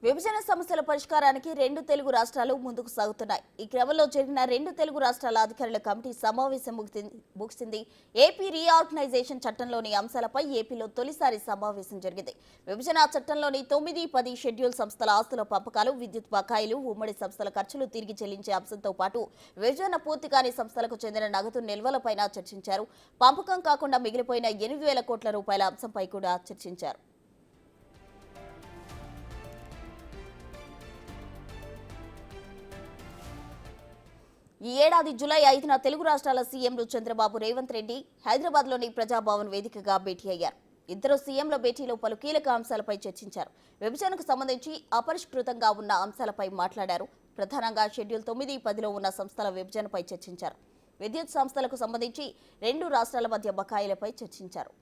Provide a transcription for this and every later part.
విభజన సమస్యల పరిష్కారానికి రెండు తెలుగు రాష్ట్రాలు ముందుకు సాగుతున్నాయి. ఈ క్రమంలో జరిగిన రెండు తెలుగు రాష్ట్రాల అధికారుల కమిటీ సమావేశం ముగిసింది. ఏపీ రీఆర్గనైజేషన్ చట్టంలోని అంశాలపై ఏపీలో తొలిసారి సమావేశం జరిగింది. విభజన చట్టంలోని 9, 10 షెడ్యూల్ సంస్థల ఆస్తుల పంపకాలు, విద్యుత్ బకాయిలు, ఉమ్మడి సంస్థల ఖర్చులు తిరిగి చెల్లించే అంశంతో పాటు విభజన పూర్తి కాని సంస్థలకు చెందిన నగదు నిల్వలపైన చర్చించారు. పంపకం కాకుండా మిగిలిపోయిన 8,000 కోట్ల రూపాయల అంశంపై కూడా చర్చించారు. ఈ ఏడాది జూలై 5న తెలుగు రాష్ట్రాల సీఎంలు చంద్రబాబు, రేవంత్ రెడ్డి హైదరాబాద్లోని ప్రజాభవన్ వేదికగా భేటీ అయ్యారు. ఇద్దరు సీఎంల భేటీలో పలు కీలక అంశాలపై చర్చించారు. విభజనకు సంబంధించి అపరిష్కృతంగా ఉన్న అంశాలపై మాట్లాడారు. ప్రధానంగా షెడ్యూల్ 9, 10లో ఉన్న సంస్థల విభజనపై చర్చించారు. విద్యుత్ సంస్థలకు సంబంధించి రెండు రాష్ట్రాల మధ్య బకాయిలపై చర్చించారు.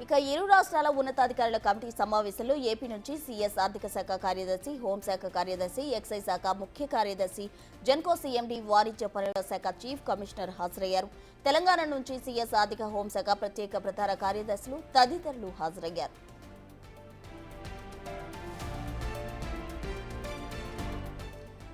ఇక ఇరు రాష్ట్రాల ఉన్నతాధికారుల కమిటీ సమావేశంలో ఏపీ నుంచి సీఎస్ ఆర్థిక శాఖ కార్యదర్శి, హోంశాఖ కార్యదర్శి, ఎక్సైజ్ శాఖ ముఖ్య కార్యదర్శి, జెన్కో సీఎండీ, వాణిజ్య పన్నుల శాఖ చీఫ్ కమిషనర్ హాజరయ్యారు. తెలంగాణ నుంచి సీఎస్ ఆర్థిక హోంశాఖ ప్రత్యేక ప్రధాన కార్యదర్శులు తదితరులు హాజరయ్యారు.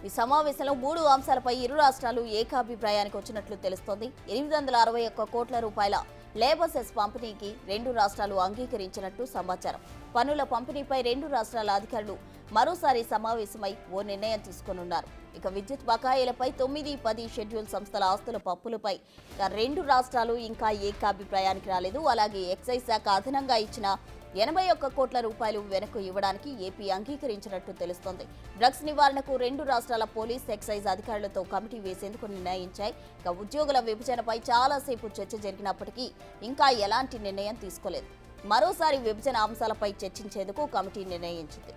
ఈ సమావేశంలో 3 అంశాలపై ఇరు రాష్ట్రాలు ఏకాభిప్రాయానికి వచ్చినట్లు తెలుస్తోంది. 861 కోట్ల రూపాయల లేబర్ సెస్ పంపిణీకి రెండు రాష్ట్రాలు అంగీకరించినట్టు సమాచారం. పన్నుల పంపిణీపై రెండు రాష్ట్రాల అధికారులు మరోసారి సమావేశమై ఓ నిర్ణయం తీసుకోనున్నారు. ఇక విద్యుత్ బకాయిలపై 9, 10 షెడ్యూల్ సంస్థల ఆస్తుల పప్పులపై రెండు రాష్ట్రాలు ఇంకా ఏకాభిప్రాయానికి రాలేదు. అలాగే ఎక్సైజ్ శాఖ అదనంగా ఇచ్చిన 81 కోట్ల రూపాయలు వెనక్కు ఇవ్వడానికి ఏపీ అంగీకరించినట్టు తెలుస్తోంది. డ్రగ్స్ నివారణకు రెండు రాష్ట్రాల పోలీస్, ఎక్సైజ్ అధికారులతో కమిటీ వేసేందుకు నిర్ణయించాయి. ఇక ఉద్యోగుల విభజనపై చాలాసేపు చర్చ జరిగినప్పటికీ ఇంకా ఎలాంటి నిర్ణయం తీసుకోలేదు. మరోసారి విభజన అంశాలపై చర్చించేందుకు కమిటీ నిర్ణయించింది.